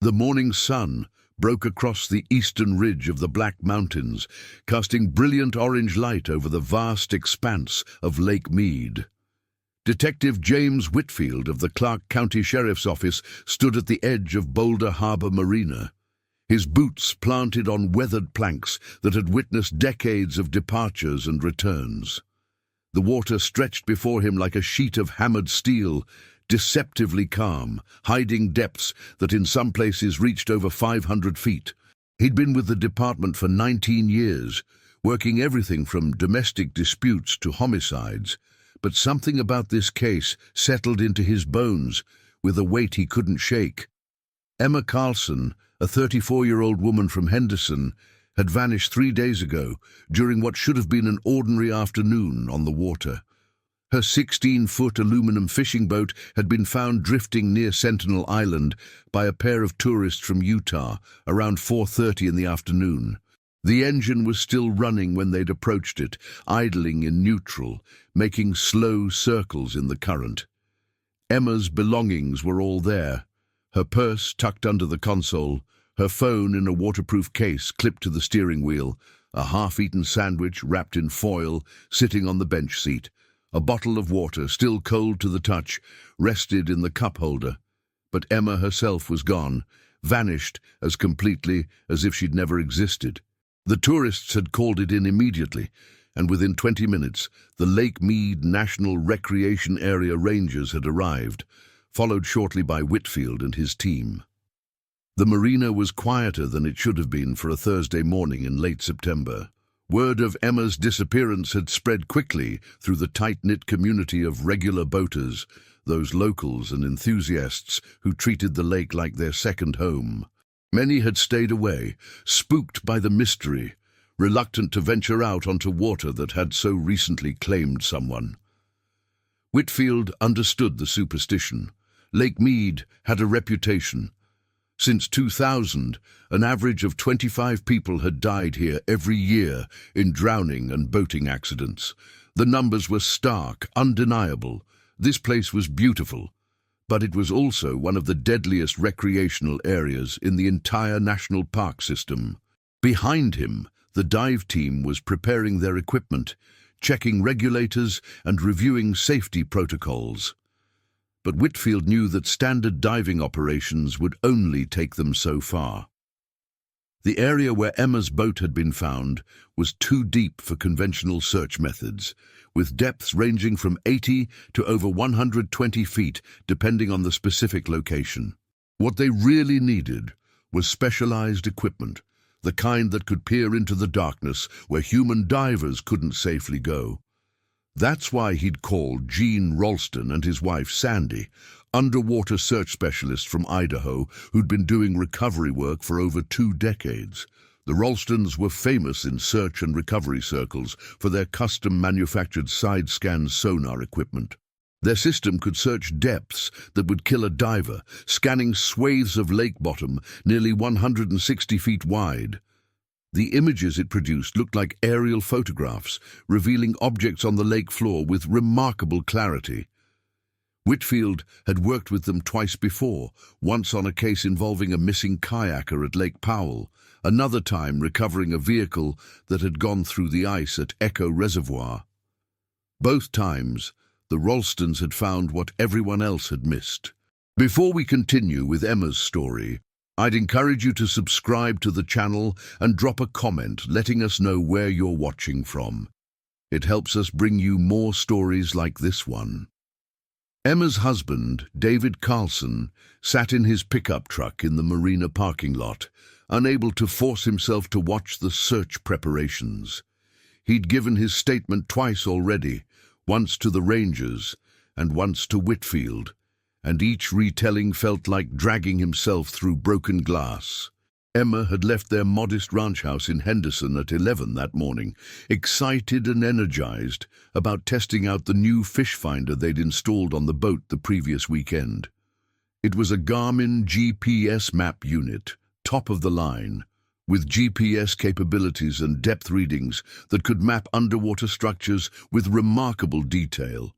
The morning sun broke across the eastern ridge of the Black Mountains, casting brilliant orange light over the vast expanse of Lake Mead. Detective James Whitfield of the Clark County Sheriff's Office stood at the edge of Boulder Harbor Marina, his boots planted on weathered planks that had witnessed decades of departures and returns. The water stretched before him like a sheet of hammered steel, deceptively calm, hiding depths that in some places reached over 500 feet. He'd been with the department for 19 years, working everything from domestic disputes to homicides, but something about this case settled into his bones with a weight he couldn't shake. Emma Carlson, a 34-year-old woman from Henderson, had vanished 3 days ago during what should have been an ordinary afternoon on the water. Her 16-foot aluminum fishing boat had been found drifting near Sentinel Island by a pair of tourists from Utah around 4:30 in the afternoon. The engine was still running when they'd approached it, idling in neutral, making slow circles in the current. Emma's belongings were all there, her purse tucked under the console, her phone in a waterproof case clipped to the steering wheel, a half-eaten sandwich wrapped in foil sitting on the bench seat. A bottle of water, still cold to the touch, rested in the cup holder. But Emma herself was gone, vanished as completely as if she'd never existed. The tourists had called it in immediately, and within 20 minutes, the Lake Mead National Recreation Area Rangers had arrived, followed shortly by Whitfield and his team. The marina was quieter than it should have been for a Thursday morning in late September. Word of Emma's disappearance had spread quickly through the tight-knit community of regular boaters, those locals and enthusiasts who treated the lake like their second home. Many had stayed away, spooked by the mystery, reluctant to venture out onto water that had so recently claimed someone. Whitfield understood the superstition. Lake Mead had a reputation. Since 2000, an average of 25 people had died here every year in drowning and boating accidents. The numbers were stark, undeniable. This place was beautiful, but it was also one of the deadliest recreational areas in the entire national park system. Behind him, the dive team was preparing their equipment, checking regulators and reviewing safety protocols. But Whitfield knew that standard diving operations would only take them so far. The area where Emma's boat had been found was too deep for conventional search methods, with depths ranging from 80 to over 120 feet, depending on the specific location. What they really needed was specialized equipment, the kind that could peer into the darkness where human divers couldn't safely go. That's why he'd called Gene Ralston and his wife Sandy, underwater search specialists from Idaho who'd been doing recovery work for over 2 decades. The Ralstons were famous in search and recovery circles for their custom-manufactured side-scan sonar equipment. Their system could search depths that would kill a diver, scanning swathes of lake bottom nearly 160 feet wide. The images it produced looked like aerial photographs, revealing objects on the lake floor with remarkable clarity. Whitfield had worked with them twice before, once on a case involving a missing kayaker at Lake Powell, another time recovering a vehicle that had gone through the ice at Echo Reservoir. Both times, the Ralstons had found what everyone else had missed. Before we continue with Emma's story, I'd encourage you to subscribe to the channel and drop a comment letting us know where you're watching from. It helps us bring you more stories like this one. Emma's husband, David Carlson, sat in his pickup truck in the marina parking lot, unable to force himself to watch the search preparations. He'd given his statement twice already, once to the Rangers and once to Whitfield, and each retelling felt like dragging himself through broken glass. Emma had left their modest ranch house in Henderson at 11 that morning, excited and energized about testing out the new fish finder they'd installed on the boat the previous weekend. It was a Garmin GPS map unit, top of the line, with GPS capabilities and depth readings that could map underwater structures with remarkable detail.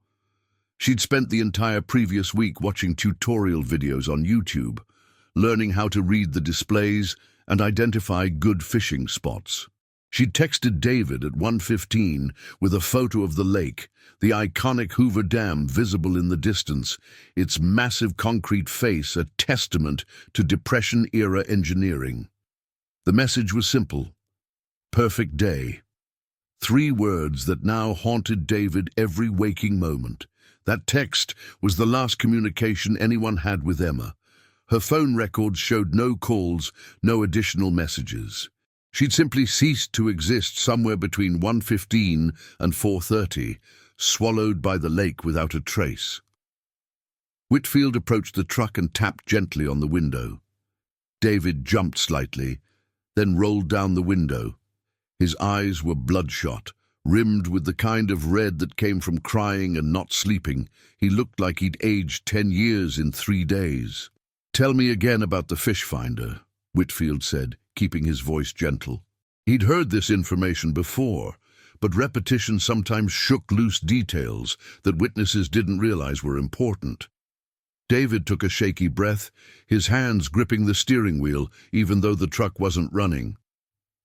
She'd spent the entire previous week watching tutorial videos on YouTube, learning how to read the displays and identify good fishing spots. She'd texted David at 1:15 with a photo of the lake, the iconic Hoover Dam visible in the distance, its massive concrete face a testament to Depression-era engineering. The message was simple: perfect day. 3 words that now haunted David every waking moment. That text was the last communication anyone had with Emma. Her phone records showed no calls, no additional messages. She'd simply ceased to exist somewhere between 1:15 and 4:30, swallowed by the lake without a trace. Whitfield approached the truck and tapped gently on the window. David jumped slightly, then rolled down the window. His eyes were bloodshot, rimmed with the kind of red that came from crying and not sleeping. He looked like he'd aged 10 years in 3 days. "Tell me again about the fish finder," Whitfield said, keeping his voice gentle. He'd heard this information before, but repetition sometimes shook loose details that witnesses didn't realize were important. David took a shaky breath, his hands gripping the steering wheel, even though the truck wasn't running.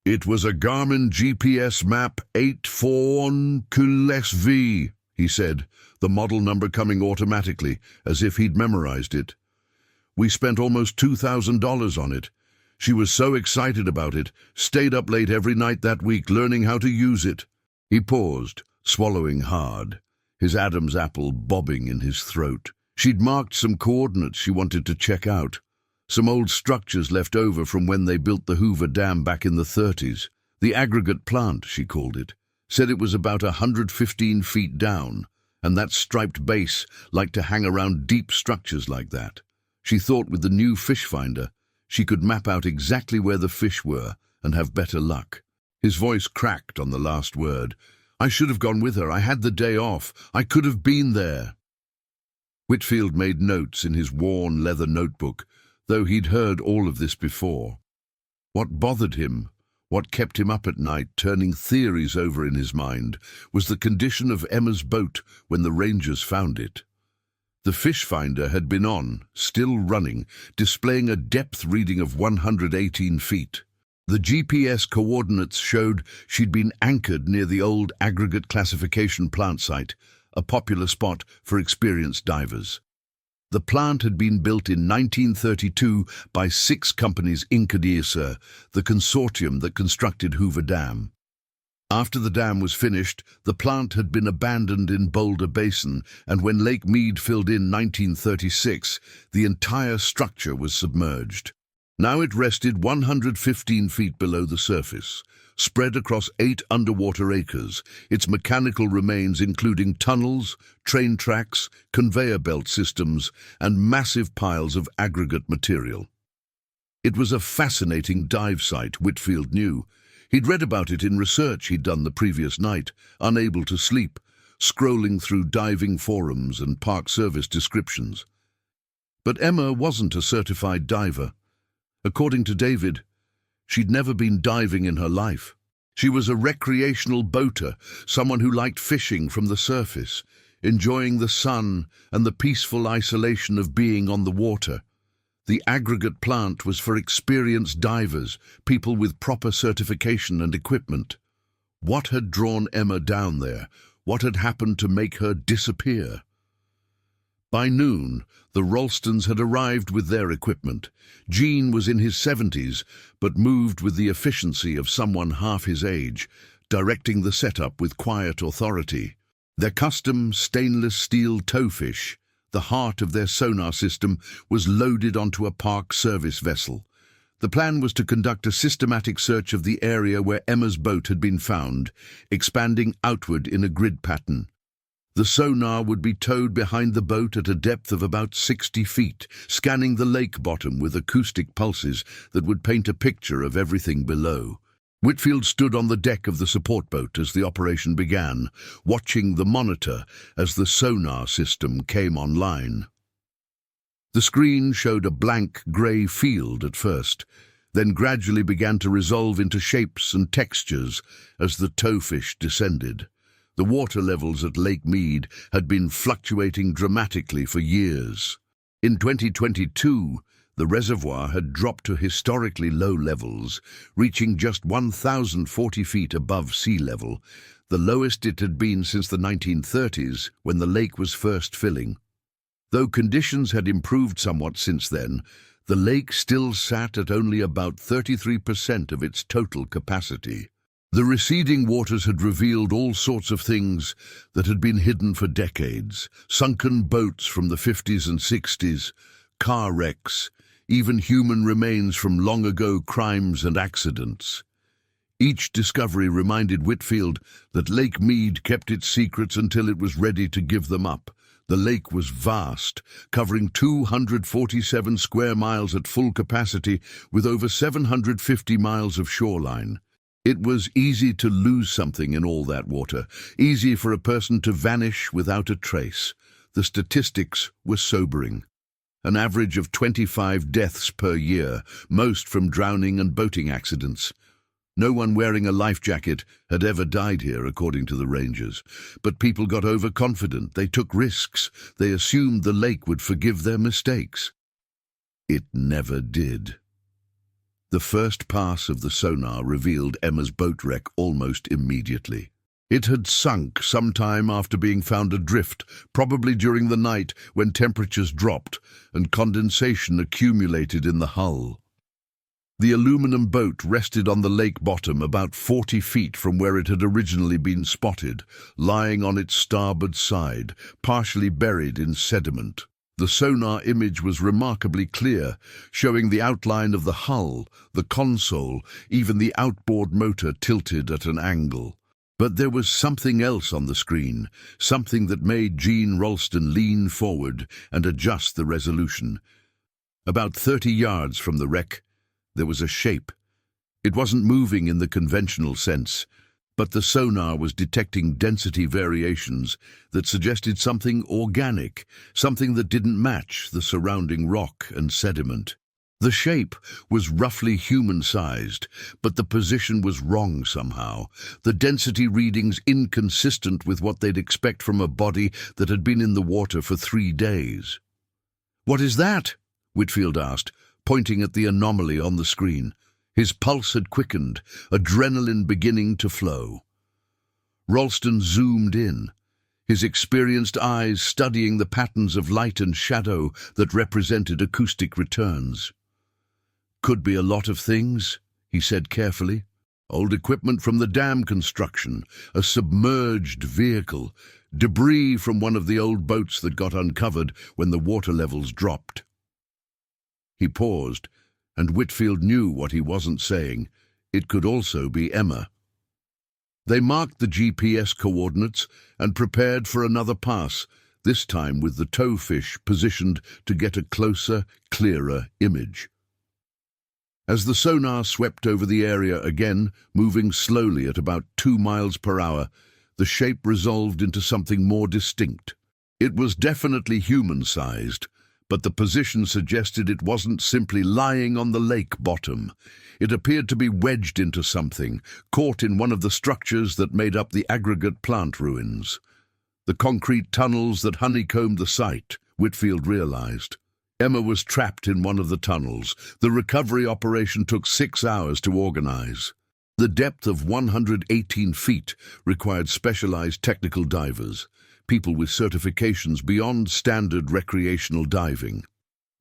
"It was a Garmin GPS map 84QSV, he said, the model number coming automatically, as if he'd memorized it. "We spent almost $2,000 on it. She was so excited about it, stayed up late every night that week learning how to use it." He paused, swallowing hard, his Adam's apple bobbing in his throat. She'd marked some coordinates she wanted to check out, some old structures left over from when they built the Hoover Dam back in the 30s. The aggregate plant, she called it, said it was about 115 feet down, and that striped base liked to hang around deep structures like that. She thought with the new fish finder, she could map out exactly where the fish were and have better luck. His voice cracked on the last word. "I should have gone with her. I had the day off. I could have been there." Whitfield made notes in his worn leather notebook, though he'd heard all of this before. What bothered him, what kept him up at night, turning theories over in his mind, was the condition of Emma's boat when the Rangers found it. The fish finder had been on, still running, displaying a depth reading of 118 feet. The GPS coordinates showed she'd been anchored near the old aggregate classification plant site, a popular spot for experienced divers. The plant had been built in 1932 by 6 companies Incadesa, the consortium that constructed Hoover Dam. After the dam was finished, the plant had been abandoned in Boulder Basin, and when Lake Mead filled in 1936, the entire structure was submerged. Now it rested 115 feet below the surface, spread across 8 underwater acres, its mechanical remains including tunnels, train tracks, conveyor belt systems, and massive piles of aggregate material. It was a fascinating dive site, Whitfield knew. He'd read about it in research he'd done the previous night, unable to sleep, scrolling through diving forums and Park Service descriptions. But Emma wasn't a certified diver. According to David, she'd never been diving in her life. She was a recreational boater, someone who liked fishing from the surface, enjoying the sun and the peaceful isolation of being on the water. The aggregate plant was for experienced divers, people with proper certification and equipment. What had drawn Emma down there? What had happened to make her disappear? By noon, the Ralstons had arrived with their equipment. Gene was in his 70s, but moved with the efficiency of someone half his age, directing the setup with quiet authority. Their custom stainless steel towfish, the heart of their sonar system, was loaded onto a Park Service vessel. The plan was to conduct a systematic search of the area where Emma's boat had been found, expanding outward in a grid pattern. The sonar would be towed behind the boat at a depth of about 60 feet, scanning the lake bottom with acoustic pulses that would paint a picture of everything below. Whitfield stood on the deck of the support boat as the operation began, watching the monitor as the sonar system came online. The screen showed a blank grey field at first, then gradually began to resolve into shapes and textures as the towfish descended. The water levels at Lake Mead had been fluctuating dramatically for years. In 2022, The reservoir had dropped to historically low levels, reaching just 1,040 feet above sea level, the lowest it had been since the 1930s, when the lake was first filling. Though conditions had improved somewhat since then, the lake still sat at only about 33% of its total capacity. The receding waters had revealed all sorts of things that had been hidden for decades: sunken boats from the 50s and 60s, car wrecks, even human remains from long-ago crimes and accidents. Each discovery reminded Whitfield that Lake Mead kept its secrets until it was ready to give them up. The lake was vast, covering 247 square miles at full capacity, with over 750 miles of shoreline. It was easy to lose something in all that water, easy for a person to vanish without a trace. The statistics were sobering. An average of 25 deaths per year, most from drowning and boating accidents. No one wearing a life jacket had ever died here, according to the rangers. But people got overconfident. They took risks. They assumed the lake would forgive their mistakes. It never did. The first pass of the sonar revealed Emma's boat wreck almost immediately. It had sunk sometime after being found adrift, probably during the night when temperatures dropped and condensation accumulated in the hull. The aluminum boat rested on the lake bottom about 40 feet from where it had originally been spotted, lying on its starboard side, partially buried in sediment. The sonar image was remarkably clear, showing the outline of the hull, the console, even the outboard motor tilted at an angle. But there was something else on the screen, something that made Jean Ralston lean forward and adjust the resolution. About 30 yards from the wreck, there was a shape. It wasn't moving in the conventional sense, but the sonar was detecting density variations that suggested something organic, something that didn't match the surrounding rock and sediment. The shape was roughly human-sized, but the position was wrong somehow, the density readings inconsistent with what they'd expect from a body that had been in the water for 3 days. "What is that?" Whitfield asked, pointing at the anomaly on the screen. His pulse had quickened, adrenaline beginning to flow. Ralston zoomed in, his experienced eyes studying the patterns of light and shadow that represented acoustic returns. "Could be a lot of things," he said carefully. "Old equipment from the dam construction, a submerged vehicle, debris from one of the old boats that got uncovered when the water levels dropped." He paused, and Whitfield knew what he wasn't saying. It could also be Emma. They marked the GPS coordinates and prepared for another pass, this time with the towfish positioned to get a closer, clearer image. As the sonar swept over the area again, moving slowly at about 2 miles per hour, the shape resolved into something more distinct. It was definitely human-sized, but the position suggested it wasn't simply lying on the lake bottom. It appeared to be wedged into something, caught in one of the structures that made up the aggregate plant ruins. The concrete tunnels that honeycombed the site, Whitfield realized. Emma was trapped in one of the tunnels. The recovery operation took 6 hours to organize. The depth of 118 feet required specialized technical divers, people with certifications beyond standard recreational diving.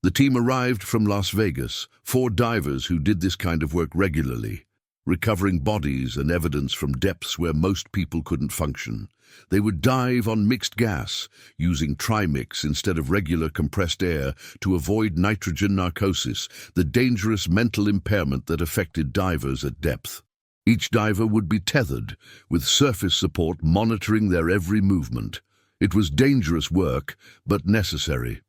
The team arrived from Las Vegas, 4 divers who did this kind of work regularly, recovering bodies and evidence from depths where most people couldn't function. They would dive on mixed gas, using trimix instead of regular compressed air to avoid nitrogen narcosis, the dangerous mental impairment that affected divers at depth. Each diver would be tethered, with surface support monitoring their every movement. It was dangerous work, but necessary.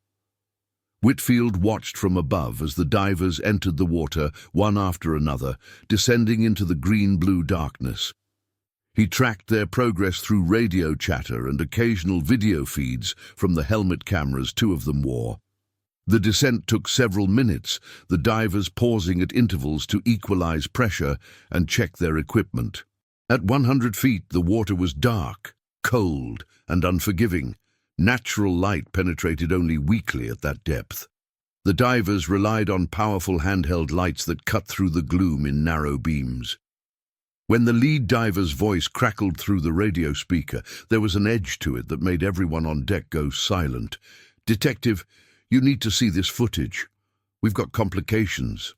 Whitfield watched from above as the divers entered the water, one after another, descending into the green-blue darkness. He tracked their progress through radio chatter and occasional video feeds from the helmet cameras 2 of them wore. The descent took several minutes, the divers pausing at intervals to equalize pressure and check their equipment. At 100 feet, the water was dark, cold, and unforgiving. Natural light penetrated only weakly at that depth. The divers relied on powerful handheld lights that cut through the gloom in narrow beams. When the lead diver's voice crackled through the radio speaker, there was an edge to it that made everyone on deck go silent. "Detective, you need to see this footage. We've got complications."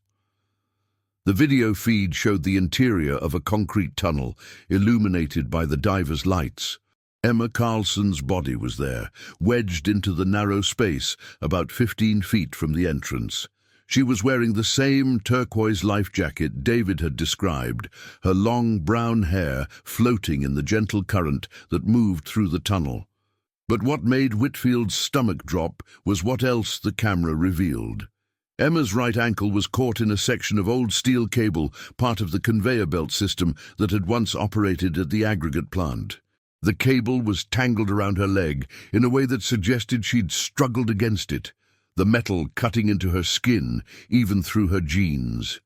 The video feed showed the interior of a concrete tunnel, illuminated by the diver's lights. Emma Carlson's body was there, wedged into the narrow space about 15 feet from the entrance. She was wearing the same turquoise life jacket David had described, her long brown hair floating in the gentle current that moved through the tunnel. But what made Whitfield's stomach drop was what else the camera revealed. Emma's right ankle was caught in a section of old steel cable, part of the conveyor belt system that had once operated at the aggregate plant. The cable was tangled around her leg in a way that suggested she'd struggled against it, the metal cutting into her skin, even through her jeans.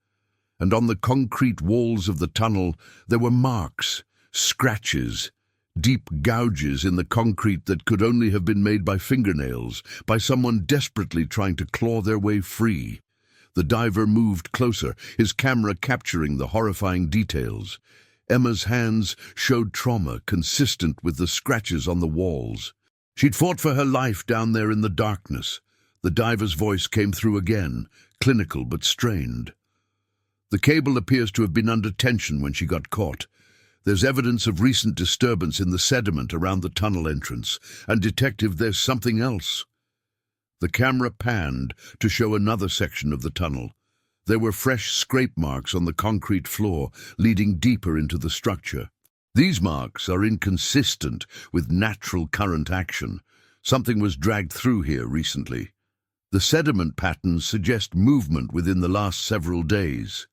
And on the concrete walls of the tunnel, there were marks, scratches, deep gouges in the concrete that could only have been made by fingernails, by someone desperately trying to claw their way free. The diver moved closer, his camera capturing the horrifying details. Emma's hands showed trauma consistent with the scratches on the walls. She'd fought for her life down there in the darkness. The diver's voice came through again, clinical but strained. "The cable appears to have been under tension when she got caught. There's evidence of recent disturbance in the sediment around the tunnel entrance. And detective, there's something else." The camera panned to show another section of the tunnel. There were fresh scrape marks on the concrete floor, leading deeper into the structure. These marks are inconsistent with natural current action. Something was dragged through here recently. The sediment patterns suggest movement within the last several days.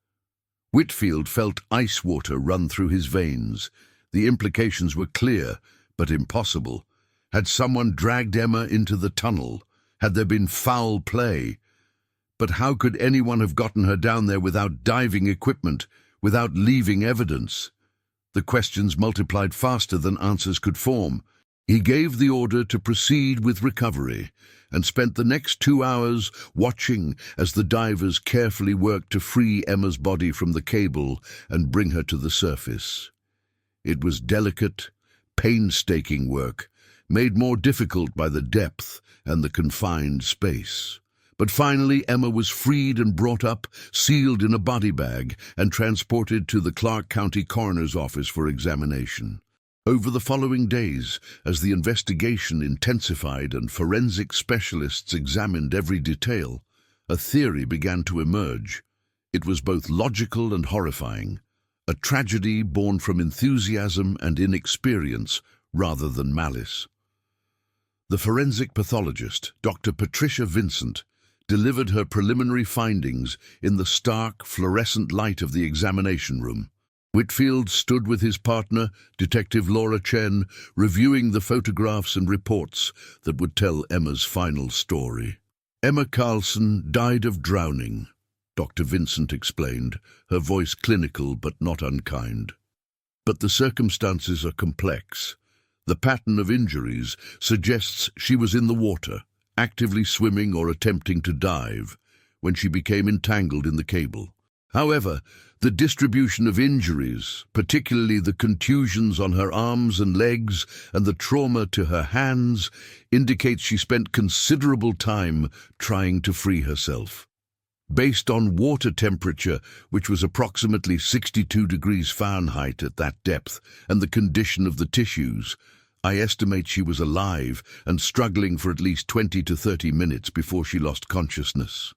Whitfield felt ice water run through his veins. The implications were clear, but impossible. Had someone dragged Emma into the tunnel? Had there been foul play? But how could anyone have gotten her down there without diving equipment, without leaving evidence? The questions multiplied faster than answers could form. He gave the order to proceed with recovery and spent the next 2 hours watching as the divers carefully worked to free Emma's body from the cable and bring her to the surface. It was delicate, painstaking work, made more difficult by the depth and the confined space. But finally, Emma was freed and brought up, sealed in a body bag, and transported to the Clark County Coroner's Office for examination. Over the following days, as the investigation intensified and forensic specialists examined every detail, a theory began to emerge. It was both logical and horrifying, a tragedy born from enthusiasm and inexperience rather than malice. The forensic pathologist, Dr. Patricia Vincent, delivered her preliminary findings in the stark, fluorescent light of the examination room. Whitfield stood with his partner, Detective Laura Chen, reviewing the photographs and reports that would tell Emma's final story. "Emma Carlson died of drowning," Dr. Vincent explained, her voice clinical but not unkind. "But the circumstances are complex. The pattern of injuries suggests she was in the water, actively swimming or attempting to dive, when she became entangled in the cable. However, the distribution of injuries, particularly the contusions on her arms and legs and the trauma to her hands, indicates she spent considerable time trying to free herself. Based on water temperature, which was approximately 62 degrees Fahrenheit at that depth, and the condition of the tissues, I estimate she was alive and struggling for at least 20 to 30 minutes before she lost consciousness."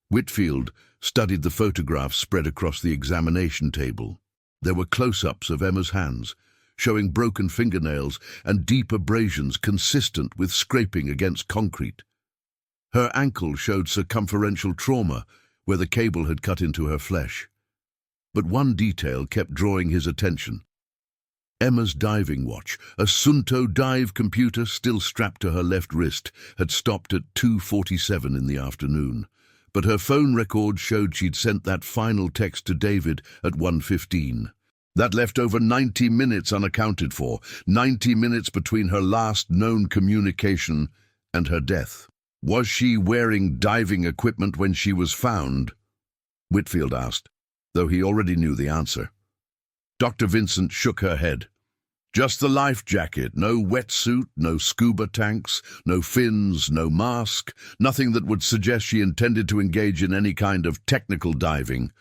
Whitfield studied the photographs spread across the examination table. There were close-ups of Emma's hands, showing broken fingernails and deep abrasions consistent with scraping against concrete. Her ankle showed circumferential trauma, where the cable had cut into her flesh. But one detail kept drawing his attention. Emma's diving watch, a Sunto dive computer still strapped to her left wrist, had stopped at 2:47 in the afternoon. But her phone record showed she'd sent that final text to David at 1:15. That left over 90 minutes unaccounted for, 90 minutes between her last known communication and her death. Was she wearing diving equipment when she was found? Whitfield asked, though he already knew the answer. Dr. Vincent shook her head. Just the life jacket, no wetsuit, no scuba tanks, no fins, no mask, nothing that would suggest she intended to engage in any kind of technical diving.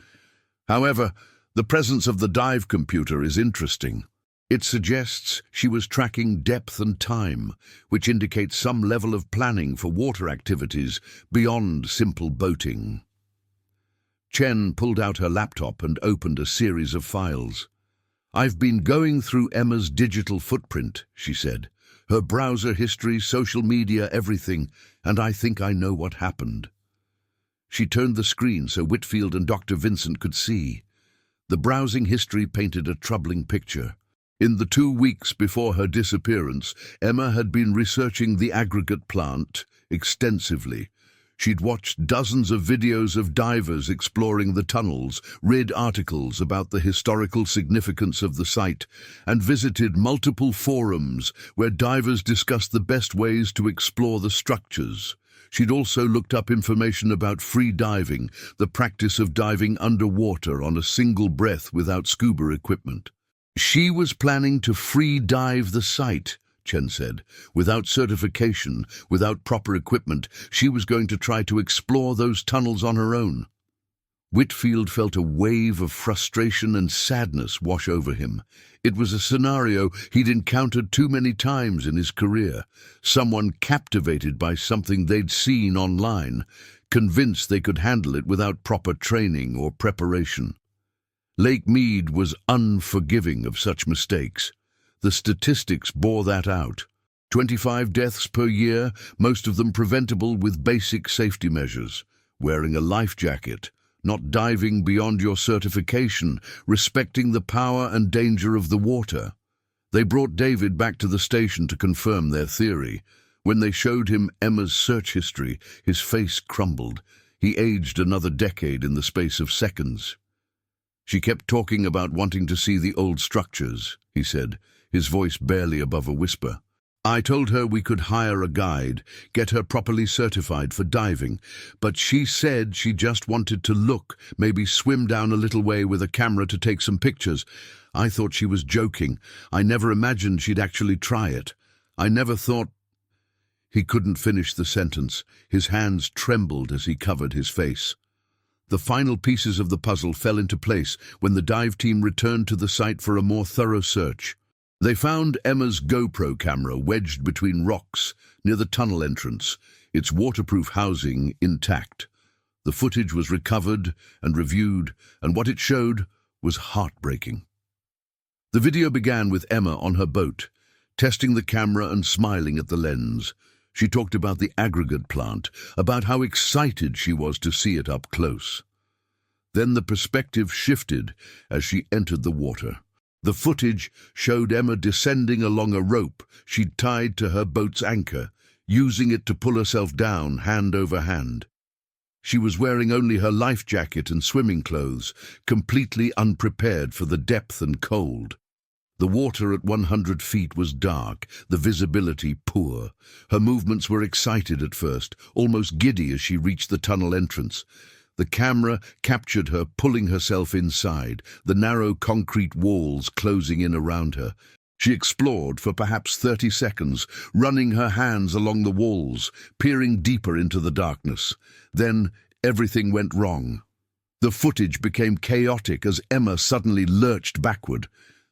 However, the presence of the dive computer is interesting. It suggests she was tracking depth and time, which indicates some level of planning for water activities beyond simple boating. Chen pulled out her laptop and opened a series of files. "I've been going through Emma's digital footprint," she said. "Her browser history, social media, everything, and I think I know what happened." She turned the screen so Whitfield and Dr. Vincent could see. The browsing history painted a troubling picture. In the 2 weeks before her disappearance, Emma had been researching the aggregate plant extensively. She'd watched dozens of videos of divers exploring the tunnels, read articles about the historical significance of the site, and visited multiple forums where divers discussed the best ways to explore the structures. She'd also looked up information about free diving, the practice of diving underwater on a single breath without scuba equipment. She was planning to free dive the site, Chen said. Without certification, without proper equipment, she was going to try to explore those tunnels on her own. Whitfield felt a wave of frustration and sadness wash over him. It was a scenario he'd encountered too many times in his career. Someone captivated by something they'd seen online, convinced they could handle it without proper training or preparation. Lake Mead was unforgiving of such mistakes. The statistics bore that out. 25 deaths per year, most of them preventable with basic safety measures. Wearing a life jacket, not diving beyond your certification, respecting the power and danger of the water. They brought David back to the station to confirm their theory. When they showed him Emma's search history, his face crumbled. He aged another decade in the space of seconds. "She kept talking about wanting to see the old structures," he said, his voice barely above a whisper. "I told her we could hire a guide, get her properly certified for diving, but she said she just wanted to look, maybe swim down a little way with a camera to take some pictures. I thought she was joking. I never imagined she'd actually try it. I never thought—" He couldn't finish the sentence. His hands trembled as he covered his face. The final pieces of the puzzle fell into place when the dive team returned to the site for a more thorough search. They found Emma's GoPro camera wedged between rocks near the tunnel entrance, its waterproof housing intact. The footage was recovered and reviewed, and what it showed was heartbreaking. The video began with Emma on her boat, testing the camera and smiling at the lens. She talked about the aggregate plant, about how excited she was to see it up close. Then the perspective shifted as she entered the water. The footage showed Emma descending along a rope she'd tied to her boat's anchor, using it to pull herself down hand over hand. She was wearing only her life jacket and swimming clothes, completely unprepared for the depth and cold. The water at 100 feet was dark, the visibility poor. Her movements were excited at first, almost giddy as she reached the tunnel entrance. The camera captured her pulling herself inside, the narrow concrete walls closing in around her. She explored for perhaps 30 seconds, running her hands along the walls, peering deeper into the darkness. Then everything went wrong. The footage became chaotic as Emma suddenly lurched backward.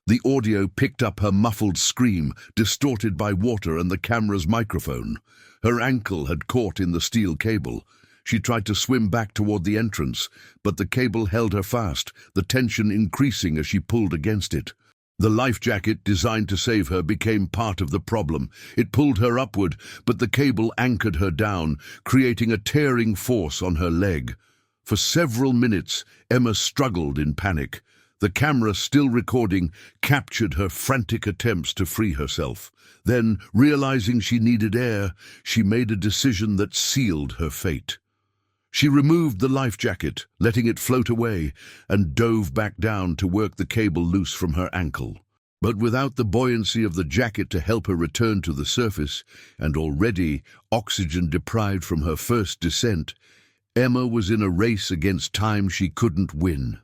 The audio picked up her muffled scream, distorted by water and the camera's microphone. Her ankle had caught in the steel cable. She tried to swim back toward the entrance, but the cable held her fast, the tension increasing as she pulled against it. The life jacket designed to save her became part of the problem. It pulled her upward, but the cable anchored her down, creating a tearing force on her leg. For several minutes, Emma struggled in panic. The camera, still recording, captured her frantic attempts to free herself. Then, realizing she needed air, she made a decision that sealed her fate. She removed the life jacket, letting it float away, and dove back down to work the cable loose from her ankle. But without the buoyancy of the jacket to help her return to the surface, and already oxygen deprived from her first descent, Emma was in a race against time she couldn't win.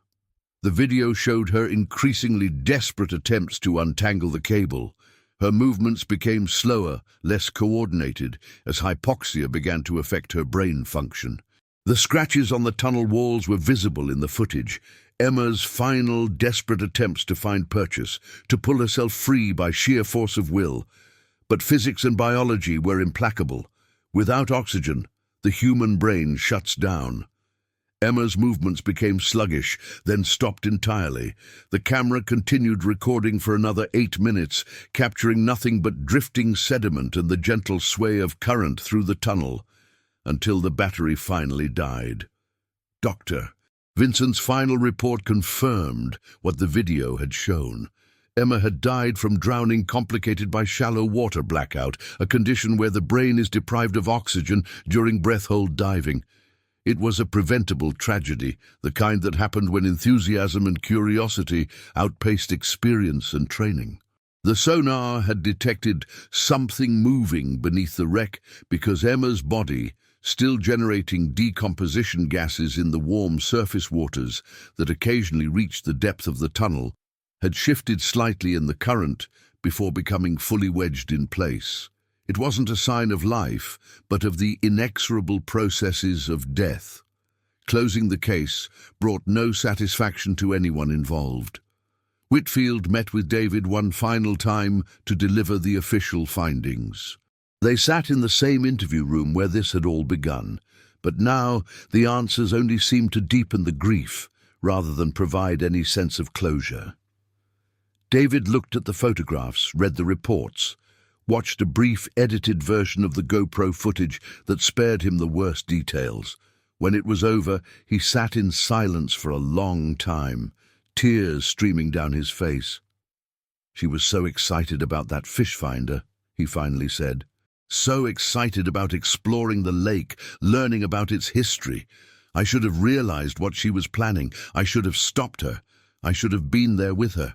The video showed her increasingly desperate attempts to untangle the cable. Her movements became slower, less coordinated, as hypoxia began to affect her brain function. The scratches on the tunnel walls were visible in the footage. Emma's final, desperate attempts to find purchase, to pull herself free by sheer force of will. But physics and biology were implacable. Without oxygen, the human brain shuts down. Emma's movements became sluggish, then stopped entirely. The camera continued recording for another 8 minutes, capturing nothing but drifting sediment and the gentle sway of current through the tunnel, until the battery finally died. Dr. Vincent's final report confirmed what the video had shown. Emma had died from drowning complicated by shallow water blackout, a condition where the brain is deprived of oxygen during breath-hold diving. It was a preventable tragedy, the kind that happened when enthusiasm and curiosity outpaced experience and training. The sonar had detected something moving beneath the wreck because Emma's body, still generating decomposition gases in the warm surface waters that occasionally reached the depth of the tunnel, had shifted slightly in the current before becoming fully wedged in place. It wasn't a sign of life, but of the inexorable processes of death. Closing the case brought no satisfaction to anyone involved. Whitfield met with David one final time to deliver the official findings. They sat in the same interview room where this had all begun, but now the answers only seemed to deepen the grief rather than provide any sense of closure. David looked at the photographs, read the reports, watched a brief edited version of the GoPro footage that spared him the worst details. When it was over, he sat in silence for a long time, tears streaming down his face. "She was so excited about that fish finder," he finally said. "So excited about exploring the lake, learning about its history. I should have realized what she was planning. I should have stopped her. I should have been there with her."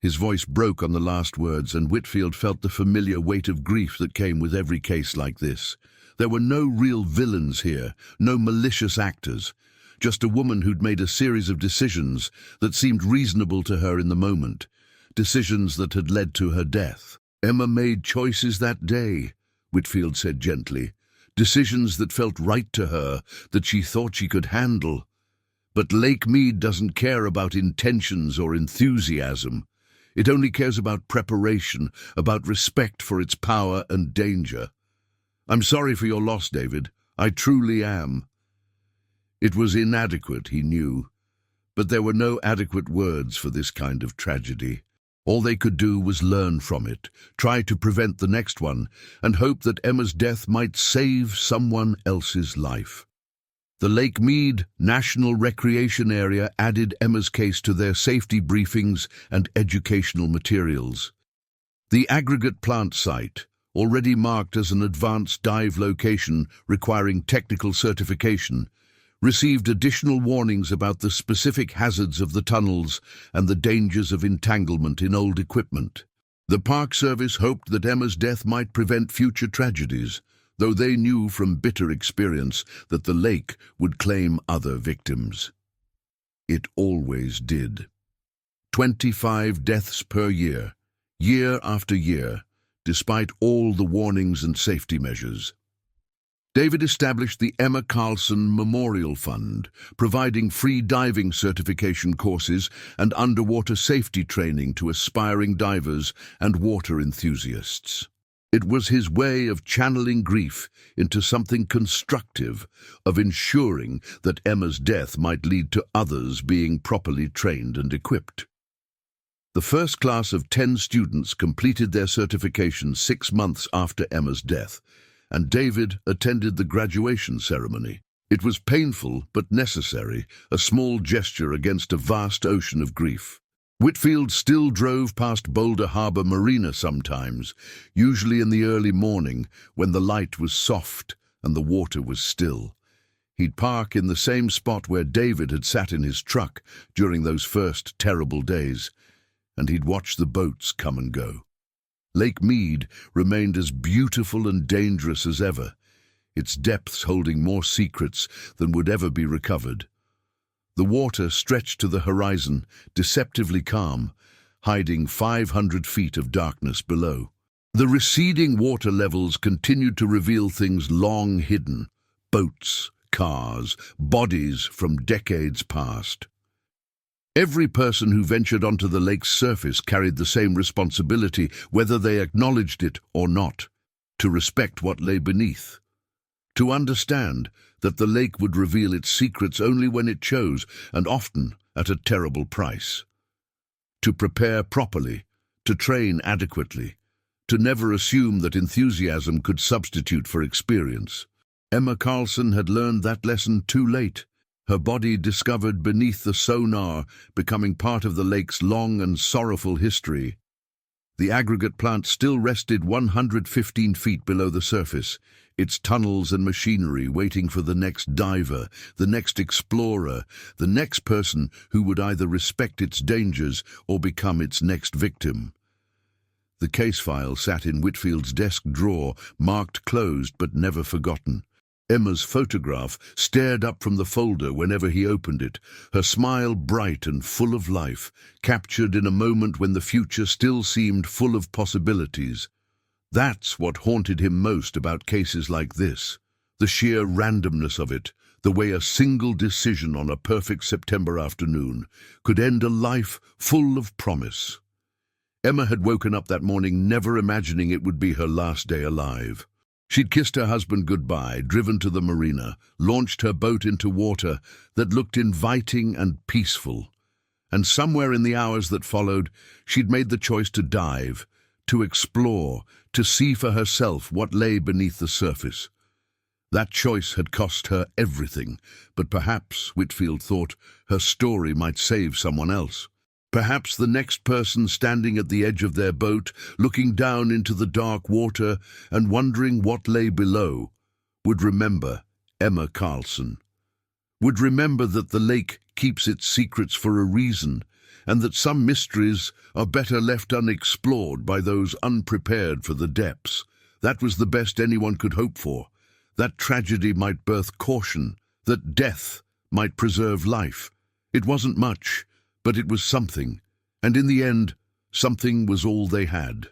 His voice broke on the last words, and Whitfield felt the familiar weight of grief that came with every case like this. There were no real villains here, no malicious actors, just a woman who'd made a series of decisions that seemed reasonable to her in the moment, decisions that had led to her death. "Emma made choices that day," Whitfield said gently, "decisions that felt right to her, that she thought she could handle. But Lake Mead doesn't care about intentions or enthusiasm. It only cares about preparation, about respect for its power and danger. I'm sorry for your loss, David. I truly am." It was inadequate, he knew, but there were no adequate words for this kind of tragedy. All they could do was learn from it, try to prevent the next one, and hope that Emma's death might save someone else's life. The Lake Mead National Recreation Area added Emma's case to their safety briefings and educational materials. The aggregate plant site, already marked as an advanced dive location requiring technical certification, received additional warnings about the specific hazards of the tunnels and the dangers of entanglement in old equipment. The Park Service hoped that Emma's death might prevent future tragedies, though they knew from bitter experience that the lake would claim other victims. It always did. 25 deaths per year after year, despite all the warnings and safety measures. David established the Emma Carlson Memorial Fund, providing free diving certification courses and underwater safety training to aspiring divers and water enthusiasts. It was his way of channeling grief into something constructive, of ensuring that Emma's death might lead to others being properly trained and equipped. The first class of 10 students completed their certification 6 months after Emma's death, and David attended the graduation ceremony. It was painful but necessary, a small gesture against a vast ocean of grief. Whitfield still drove past Boulder Harbor Marina sometimes, usually in the early morning when the light was soft and the water was still. He'd park in the same spot where David had sat in his truck during those first terrible days, and he'd watch the boats come and go. Lake Mead remained as beautiful and dangerous as ever, its depths holding more secrets than would ever be recovered. The water stretched to the horizon, deceptively calm, hiding 500 feet of darkness below. The receding water levels continued to reveal things long hidden: boats, cars, bodies from decades past. Every person who ventured onto the lake's surface carried the same responsibility, whether they acknowledged it or not, to respect what lay beneath. To understand that the lake would reveal its secrets only when it chose, and often at a terrible price. To prepare properly, to train adequately, to never assume that enthusiasm could substitute for experience. Emma Carlson had learned that lesson too late, her body discovered beneath the sonar, becoming part of the lake's long and sorrowful history. The aggregate plant still rested 115 feet below the surface, its tunnels and machinery waiting for the next diver, the next explorer, the next person who would either respect its dangers or become its next victim. The case file sat in Whitfield's desk drawer, marked closed but never forgotten. Emma's photograph stared up from the folder whenever he opened it, her smile bright and full of life, captured in a moment when the future still seemed full of possibilities. That's what haunted him most about cases like this, the sheer randomness of it, the way a single decision on a perfect September afternoon could end a life full of promise. Emma had woken up that morning never imagining it would be her last day alive. She'd kissed her husband goodbye, driven to the marina, launched her boat into water that looked inviting and peaceful. And somewhere in the hours that followed, she'd made the choice to dive, to explore, to see for herself what lay beneath the surface. That choice had cost her everything, but perhaps, Whitfield thought, her story might save someone else. Perhaps the next person standing at the edge of their boat, looking down into the dark water and wondering what lay below, would remember Emma Carlson. Would remember that the lake keeps its secrets for a reason, and that some mysteries are better left unexplored by those unprepared for the depths. That was the best anyone could hope for. That tragedy might birth caution, that death might preserve life. It wasn't much, but it was something, and in the end, something was all they had.